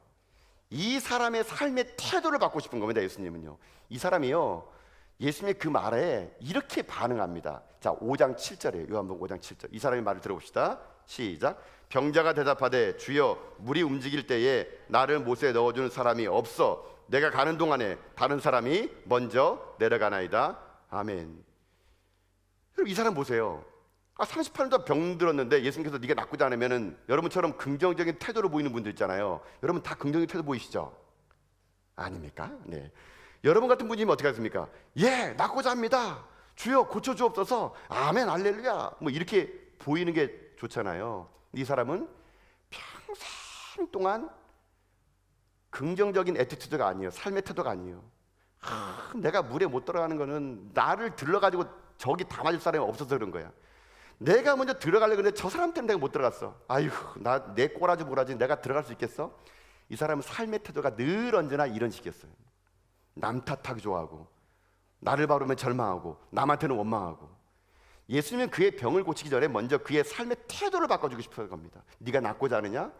이 사람의 삶의 태도를 받고 싶은 겁니다. 예수님은요, 이 사람이요 예수님의 그 말에 이렇게 반응합니다. 자, 5장 7절이에요. 요한복음 5장 7절. 이 사람의 말을 들어봅시다. 시작. 병자가 대답하되 주여 물이 움직일 때에 나를 못에 넣어주는 사람이 없어 내가 가는 동안에 다른 사람이 먼저 내려가나이다. 아멘. 여러분 이 사람 보세요. 38년 동안 병들었는데 예수님께서 네가 낫고자 하면은 여러분처럼 긍정적인 태도로 보이는 분들 있잖아요. 여러분 다 긍정적인 태도 보이시죠? 아닙니까? 네. 여러분 같은 분이면 어떻게 하십니까? 예, 낫고자 합니다. 주여 고쳐주옵소서. 아멘 할렐루야. 뭐 이렇게 보이는 게 좋잖아요. 이 사람은 평생 동안 긍정적인 애티튜드가 아니에요. 삶의 태도가 아니에요. 내가 물에 못 들어가는 거는 나를 들러가지고 저기 담아줄 사람이 없어서 그런 거야. 내가 먼저 들어가려고 했는데 저 사람 때문에 내가 못 들어갔어. 아휴, 나 내 꼬라지 뭐라지 내가 들어갈 수 있겠어? 이 사람은 삶의 태도가 늘 언제나 이런 식이었어요. 남 탓하기 좋아하고 나를 바르면 절망하고 남한테는 원망하고. 예수님은 그의 병을 고치기 전에 먼저 그의 삶의 태도를 바꿔주고 싶은 겁니다. 네가 낫고자 하느냐?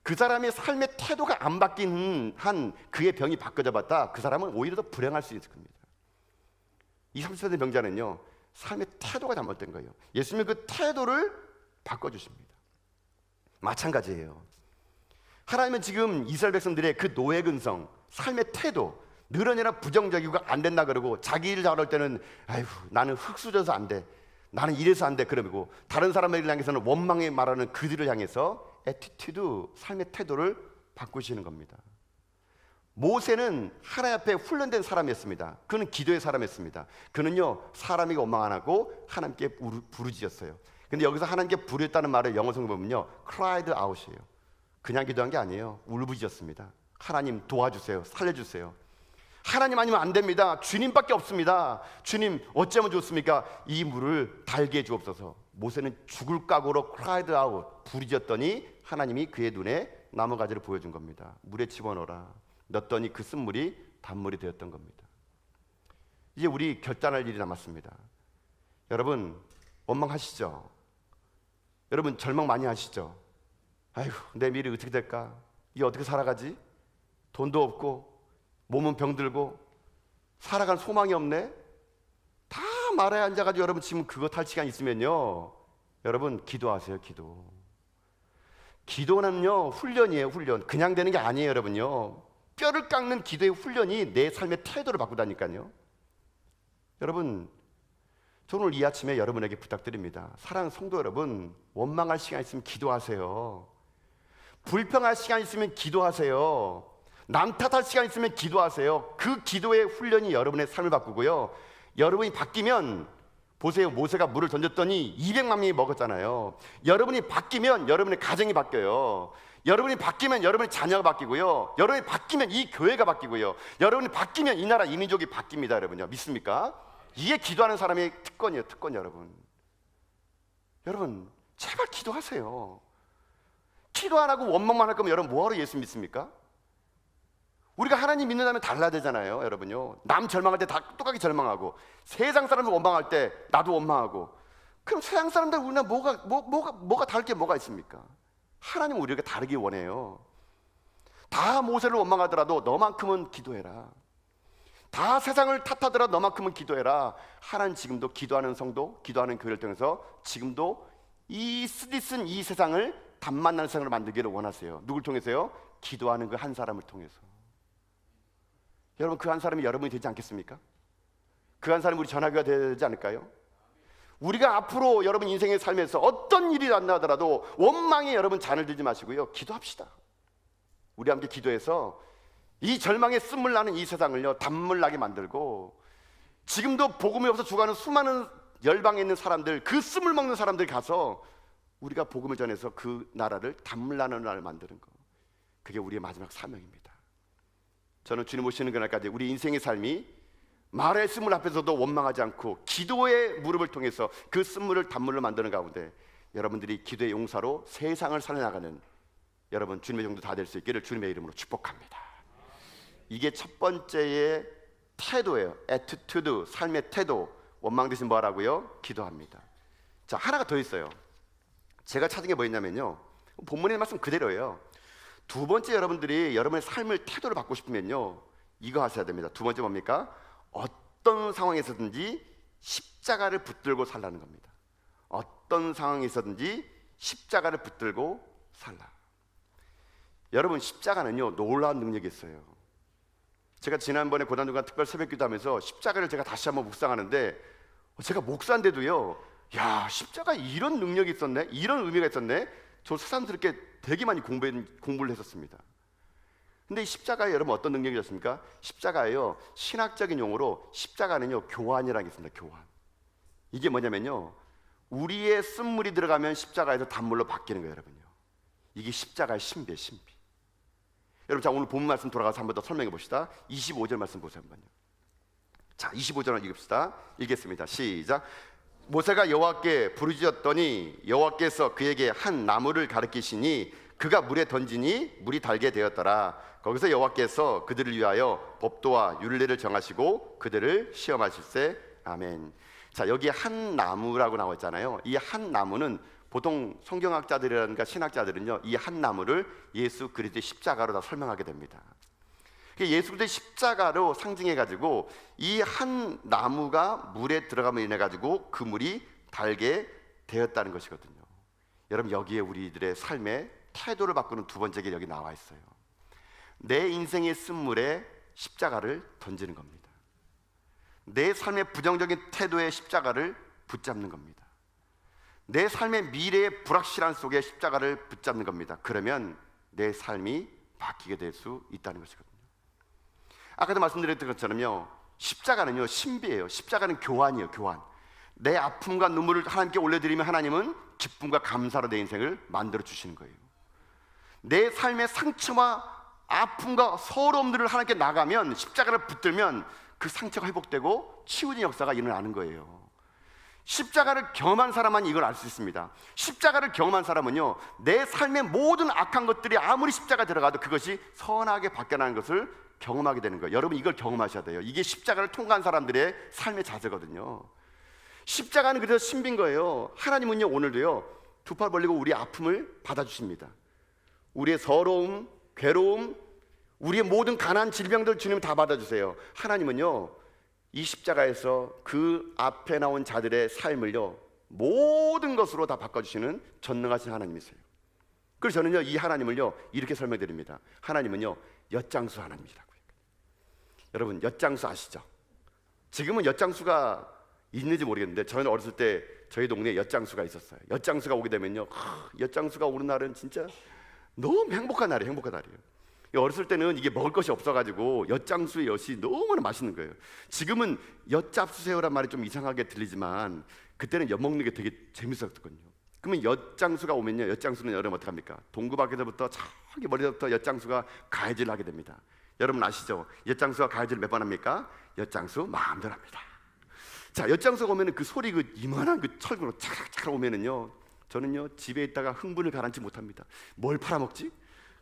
그 사람의 삶의 태도가 안 바뀐 한 그의 병이 바뀌어져 봤다. 그 사람은 오히려 더 불행할 수 있을 겁니다. 이 30세 병자는요 삶의 태도가 잘못된 거예요. 예수님은 그 태도를 바꿔주십니다. 마찬가지예요. 하나님은 지금 이스라엘 백성들의 그 노예 근성, 삶의 태도 늘 언제나 부정적이고 안 된다 그러고 자기 일 잘할 때는 아이고 나는 흙수저서 안 돼, 나는 이래서 안 돼 그러고 다른 사람을 향해서는 원망에 말하는 그들을 향해서 애티튜드, 삶의 태도를 바꾸시는 겁니다. 모세는 하나님 앞에 훈련된 사람이었습니다. 그는 기도의 사람이었습니다. 그는요 사람에게 원망 안 하고 하나님께 부르짖었어요. 근데 여기서 하나님께 부르짖다는 말을 영어 성경에 보면요 cried out이에요. 그냥 기도한 게 아니에요. 울부짖었습니다. 하나님 도와주세요, 살려주세요. 하나님 아니면 안 됩니다. 주님밖에 없습니다. 주님 어쩌면 좋습니까? 이 물을 달게 해 주옵소서. 모세는 죽을 각오로 cried out, 부르짖었더니 하나님이 그의 눈에 나무가지를 보여준 겁니다. 물에 집어넣어라. 넣었더니 그 쓴물이 단물이 되었던 겁니다. 이제 우리 결단할 일이 남았습니다. 여러분 원망하시죠? 여러분 절망 많이 하시죠? 아이고 내 미래 어떻게 될까? 이게 어떻게 살아가지? 돈도 없고 몸은 병들고 살아갈 소망이 없네? 다 말에 앉아가지고 여러분 지금 그거 탈 시간 있으면요 여러분 기도하세요. 기도는요 훈련이에요. 훈련. 그냥 되는 게 아니에요. 여러분요 뼈를 깎는 기도의 훈련이 내 삶의 태도를 바꾸다니까요. 여러분 저는 오늘 이 아침에 여러분에게 부탁드립니다. 사랑하는 성도 여러분, 원망할 시간 있으면 기도하세요. 불평할 시간 있으면 기도하세요. 남 탓할 시간 있으면 기도하세요. 그 기도의 훈련이 여러분의 삶을 바꾸고요, 여러분이 바뀌면 보세요. 모세가 물을 던졌더니 200만 명이 먹었잖아요. 여러분이 바뀌면 여러분의 가정이 바뀌어요. 여러분이 바뀌면 여러분의 자녀가 바뀌고요, 여러분이 바뀌면 이 교회가 바뀌고요, 여러분이 바뀌면 이 나라 이 민족이 바뀝니다. 여러분요 믿습니까? 이게 기도하는 사람의 특권이에요. 특권. 여러분 제발 기도하세요. 기도 안 하고 원망만 할 거면 여러분 뭐하러 예수 믿습니까? 우리가 하나님 믿는다면 달라야 되잖아요. 여러분요 남 절망할 때 다 똑같이 절망하고 세상 사람들 원망할 때 나도 원망하고, 그럼 세상 사람들 우리나 뭐가 다를 게 뭐가 있습니까? 하나님은 우리에게 다르게 원해요. 다 모세를 원망하더라도 너만큼은 기도해라. 다 세상을 탓하더라도 너만큼은 기도해라. 하나님 지금도 기도하는 성도, 기도하는 교회를 통해서 지금도 이 쓰디쓴 이 세상을 담만난 세상을 만들기를 원하세요. 누굴 통해서요? 기도하는 그 한 사람을 통해서. 여러분 그 한 사람이 여러분이 되지 않겠습니까? 그 한 사람이 우리 전화기가 되지 않을까요? 우리가 앞으로 여러분 인생의 삶에서 어떤 일이 안 나더라도 원망에 여러분 잔을 들지 마시고요, 기도합시다. 우리 함께 기도해서 이 절망에 쓴물 나는 이 세상을요 단물 나게 만들고, 지금도 복음이 없어 죽어가는 수많은 열방에 있는 사람들, 그 쓴물 먹는 사람들 가서 우리가 복음을 전해서 그 나라를 단물 나는 나라를 만드는 거, 그게 우리의 마지막 사명입니다. 저는 주님 오시는 그날까지 우리 인생의 삶이 말의 쓴물 앞에서도 원망하지 않고 기도의 무릎을 통해서 그 쓴물을 단물로 만드는 가운데 여러분들이 기도의 용사로 세상을 살려나가는 여러분 주님의 종도 다 될 수 있기를 주님의 이름으로 축복합니다. 이게 첫 번째의 태도예요. attitude, 삶의 태도. 원망 대신 뭐 하라고요? 기도합니다. 자, 하나가 더 있어요. 제가 찾은 게 뭐였냐면요, 본문의 말씀 그대로예요. 두 번째, 여러분들이 여러분의 삶의 태도를 바꾸고 싶으면요, 이거 하셔야 됩니다. 두 번째 뭡니까? 어떤 상황에서든지 십자가를 붙들고 살라는 겁니다. 어떤 상황에서든지 십자가를 붙들고 살라. 여러분, 십자가는요 놀라운 능력이 있어요. 제가 지난번에 고난주간 특별 새벽기도 하면서 십자가를 제가 다시 한번 묵상하는데, 제가 목사인데도요, 야, 십자가에 이런 능력이 있었네, 이런 의미가 있었네. 저 새삼스럽게 되게 많이 공부를 했었습니다. 근데 이 십자가에 여러분 어떤 능력이 있습니까? 십자가예요, 신학적인 용어로 십자가는요 교환이라는 게 있습니다. 교환. 이게 뭐냐면요, 우리의 쓴물이 들어가면 십자가에서 단물로 바뀌는 거예요. 여러분요, 이게 십자가의 신비예요. 신비. 여러분, 자, 오늘 본 말씀 돌아가서 한 번 더 설명해 봅시다. 25절 말씀 보세요 한번요. 자, 25절을 읽읍시다. 읽겠습니다. 시작. 모세가 여호와께 부르짖었더니 여호와께서 그에게 한 나무를 가르치시니 그가 물에 던지니 물이 달게 되었더라. 거기서 여호와께서 그들을 위하여 법도와 율례를 정하시고 그들을 시험하실세. 아멘. 자, 여기 한 나무라고 나와 있잖아요. 이 한 나무는 보통 성경학자들이라든가 신학자들은요, 이 한 나무를 예수 그리스도의 십자가로 다 설명하게 됩니다. 예수 그리스도의 십자가로 상징해 가지고 이 한 나무가 물에 들어가면 인해 가지고 그 물이 달게 되었다는 것이거든요. 여러분, 여기에 우리들의 삶의 태도를 바꾸는 두 번째 게 여기 나와 있어요. 내 인생의 쓴물에 십자가를 던지는 겁니다. 내 삶의 부정적인 태도에 십자가를 붙잡는 겁니다. 내 삶의 미래의 불확실한 속에 십자가를 붙잡는 겁니다. 그러면 내 삶이 바뀌게 될 수 있다는 것이거든요. 아까도 말씀드렸던 것처럼요, 십자가는요 신비예요. 십자가는 교환이에요. 교환. 내 아픔과 눈물을 하나님께 올려드리면 하나님은 기쁨과 감사로 내 인생을 만들어 주시는 거예요. 내 삶의 상처와 아픔과 서러움들을 하나님께 나가면, 십자가를 붙들면 그 상처가 회복되고 치유진 역사가 일어나는 거예요. 십자가를 경험한 사람만 이걸 알 수 있습니다. 십자가를 경험한 사람은요, 내 삶의 모든 악한 것들이 아무리 십자가 들어가도 그것이 선하게 바뀌어나는 것을 경험하게 되는 거예요. 여러분, 이걸 경험하셔야 돼요. 이게 십자가를 통과한 사람들의 삶의 자세거든요. 십자가는 그래서 신비인 거예요. 하나님은요 오늘도요 두 팔 벌리고 우리의 아픔을 받아주십니다. 우리의 서러움, 괴로움, 우리의 모든 가난, 질병들 주님 다 받아주세요. 하나님은요 이 십자가에서 그 앞에 나온 자들의 삶을요 모든 것으로 다 바꿔주시는 전능하신 하나님이세요. 그래서 저는요 이 하나님을요 이렇게 설명드립니다. 하나님은요 엿장수 하나님이라고요. 여러분, 엿장수 아시죠? 지금은 엿장수가 있는지 모르겠는데, 저는 어렸을 때 저희 동네에 엿장수가 있었어요. 엿장수가 오게 되면요, 엿장수가 오는 날은 진짜 너무 행복한 날이에요. 행복한 날이에요. 어렸을 때는 이게 먹을 것이 없어가지고 엿장수의 엿이 너무나 맛있는 거예요. 지금은 엿잡수새우란 말이 좀 이상하게 들리지만 그때는 엿 먹는 게 되게 재밌었거든요. 그러면 엿장수가 오면요, 엿장수는 여러분 어떡합니까? 동구 밖에서부터 저기 머리서부터 엿장수가 가해질을 하게 됩니다. 여러분 아시죠? 엿장수가 가해질을 몇 번 합니까? 엿장수 마음대로 합니다. 자, 엿장수가 오면은 그 소리, 그 이만한 그 철근으로 차락차락 오면은요, 저는요 집에 있다가 흥분을 가라앉지 못합니다. 뭘 팔아먹지?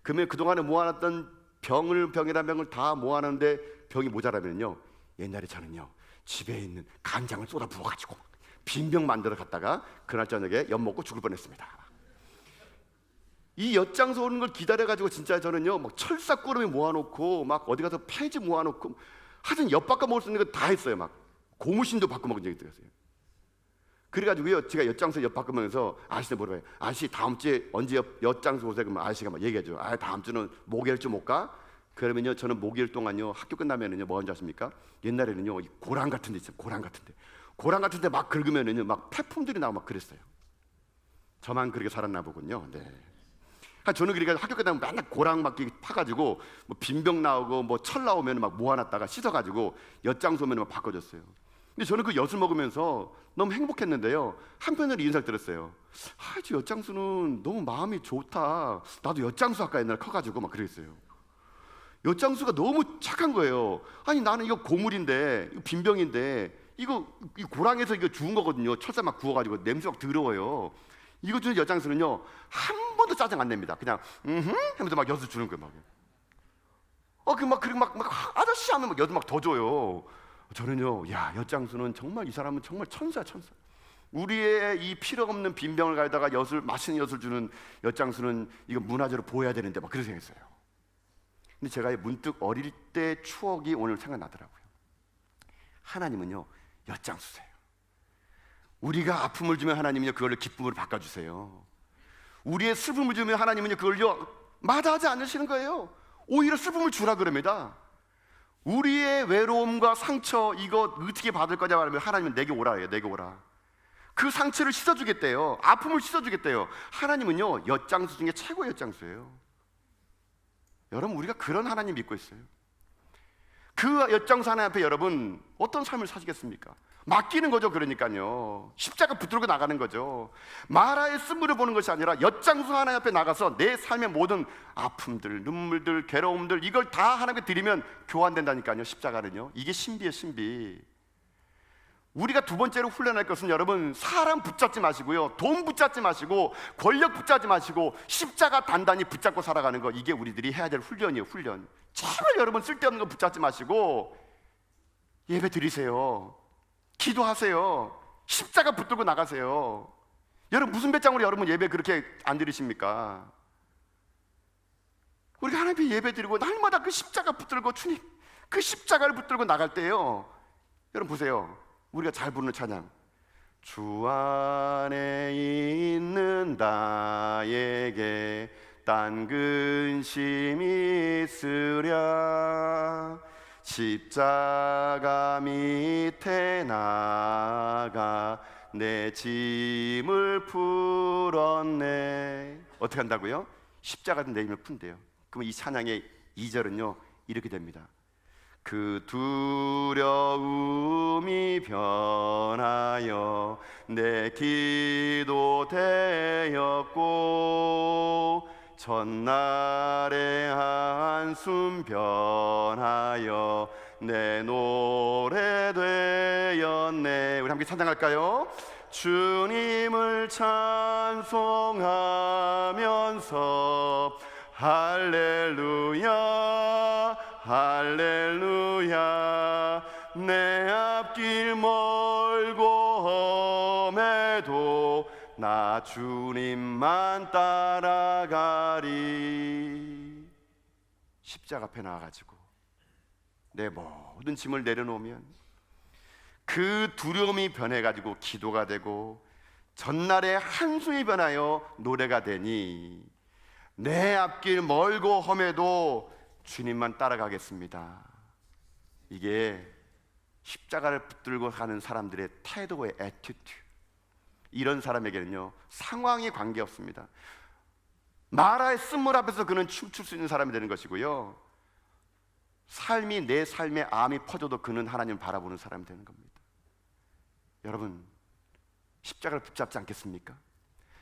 그러면 그동안에 모아놨던 병이란 병을 다 모아놨는데 병이 모자라면요, 옛날에 저는요 집에 있는 간장을 쏟아 부어가지고 빈병 만들어 갔다가 그날 저녁에 엿 먹고 죽을 뻔했습니다. 이 엿장수 오는 걸 기다려가지고 진짜 저는요 막 철사꾸러미 모아놓고 막 어디 가서 폐지 모아놓고 하여튼 엿 바꿔 먹을 수 있는 거 다 했어요. 막 고무신도 바꿔 먹은 적이 있어요. 그래가지고요 제가 엿장수 엿 바꿔 먹으면서 아저씨한테 물어봐요. 아저씨 다음 주에 언제 엿장수 오세요? 그러면 아저씨가 막 얘기해줘요. 아, 다음 주는 목요일쯤 못 가? 그러면요 저는 목요일 동안요 학교 끝나면은요 뭐 하는지 아십니까? 옛날에는요 이 고랑 같은 데 있어요. 고랑 같은 데 막 긁으면은요 막 폐품들이 나오고 막 그랬어요. 저만 그렇게 살았나 보군요. 네. 저는 그러니까 학교 끝나면 맨날 고랑 막 파가지고 뭐 빈병 나오고 뭐 철 나오면 막 모아놨다가 씻어가지고 엿장수 오면 막 바꿔줬어요. 근데 저는 그 엿을 먹으면서 너무 행복했는데요, 한편으로 이런 생각 들었어요. 아, 저 엿장수는 너무 마음이 좋다. 나도 엿장수 할까 옛날에 커가지고 막 그랬어요. 엿장수가 너무 착한 거예요. 아니 나는 이거 고물인데, 이거 빈병인데, 이거 고랑에서 이거 주운 거거든요. 철사 막 구워가지고 냄새 막 더러워요. 이거 주는 엿장수는요 한 번도 짜증 안 냅니다. 그냥 하면서 막 엿을 주는 거예요. 그리고 막 아저씨 하면 엿을 막 더 줘요. 저는요, 야, 엿장수는 정말, 이 사람은 정말 천사야, 천사. 우리의 이 필요 없는 빈병을 가져다가 맛있는 엿을 주는 엿장수는 이거 문화재로 보여야 되는데 막 그런 생각했어요. 근데 제가 문득 어릴 때 추억이 오늘 생각나더라고요. 하나님은요 엿장수세요. 우리가 아픔을 주면 하나님은요 그걸로 기쁨으로 바꿔주세요. 우리의 슬픔을 주면 하나님은요 그걸요 마다하지 않으시는 거예요. 오히려 슬픔을 주라 그럽니다. 우리의 외로움과 상처 이거 어떻게 받을 거냐 말하면 하나님은 내게 오라 해요. 내게 오라. 그 상처를 씻어주겠대요. 아픔을 씻어주겠대요. 하나님은요 엿장수 중에 최고의 엿장수예요. 여러분, 우리가 그런 하나님 믿고 있어요. 그 엿장수 하나님 앞에 여러분 어떤 삶을 사시겠습니까? 맡기는 거죠. 그러니까요 십자가 붙들고 나가는 거죠. 마라의 쓴물을 보는 것이 아니라 엿장수 하나님 앞에 나가서 내 삶의 모든 아픔들, 눈물들, 괴로움들 이걸 다 하나님께 드리면 교환된다니까요. 십자가는요, 이게 신비예요. 신비. 우리가 두 번째로 훈련할 것은 여러분, 사람 붙잡지 마시고요, 돈 붙잡지 마시고, 권력 붙잡지 마시고, 십자가 단단히 붙잡고 살아가는 거, 이게 우리들이 해야 될 훈련이에요. 훈련. 제발 여러분 쓸데없는 거 붙잡지 마시고 예배 드리세요. 기도하세요. 십자가 붙들고 나가세요. 여러분, 무슨 배짱으로 여러분 예배 그렇게 안 드리십니까? 우리가 하나님 예배 드리고 날마다 그 십자가 붙들고, 주님 그 십자가를 붙들고 나갈 때요, 여러분 보세요. 우리가 잘 부르는 찬양, 주 안에 있는 나에게 딴 근심이 있으랴, 십자가 밑에 나가 내 짐을 풀었네. 어떻게 한다고요? 십자가는 내 힘을 푼대요. 그럼 이 찬양의 2절은요 이렇게 됩니다. 그 두려움이 변하여 내 기도 되었고, 전날의 한숨 변하여 내 노래 되었네. 우리 함께 찬양할까요? 주님을 찬송하면서 할렐루야 할렐루야, 내 앞길 멀고 험해도 나 주님만 따라가리. 십자가 앞에 나와가지고 내 모든 짐을 내려놓으면 그 두려움이 변해가지고 기도가 되고, 전날에 한숨이 변하여 노래가 되니 내 앞길 멀고 험해도 주님만 따라가겠습니다. 이게 십자가를 붙들고 가는 사람들의 태도의 애티튜드. 이런 사람에게는요 상황이 관계없습니다. 마라의 쓴물 앞에서 그는 춤출 수 있는 사람이 되는 것이고요, 삶이 내 삶에 암이 퍼져도 그는 하나님을 바라보는 사람이 되는 겁니다. 여러분, 십자가를 붙잡지 않겠습니까?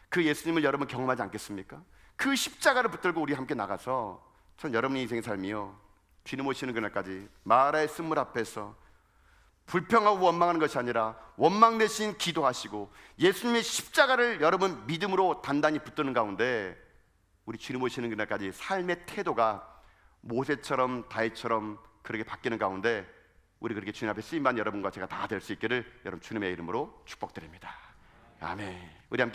그 예수님을 여러분 경험하지 않겠습니까? 그 십자가를 붙들고 우리 함께 나가서, 전 여러분의 인생의 삶이요 주님 오시는 그날까지 마라의 쓴물 앞에서 불평하고 원망하는 것이 아니라 원망 대신 기도하시고 예수님의 십자가를 여러분 믿음으로 단단히 붙드는 가운데 우리 주님 오시는 그날까지 삶의 태도가 모세처럼 다윗처럼 그렇게 바뀌는 가운데 우리 그렇게 주님 앞에 쓰임받는 여러분과 제가 다 될 수 있기를 여러분 주님의 이름으로 축복드립니다. 아멘. 우리 함께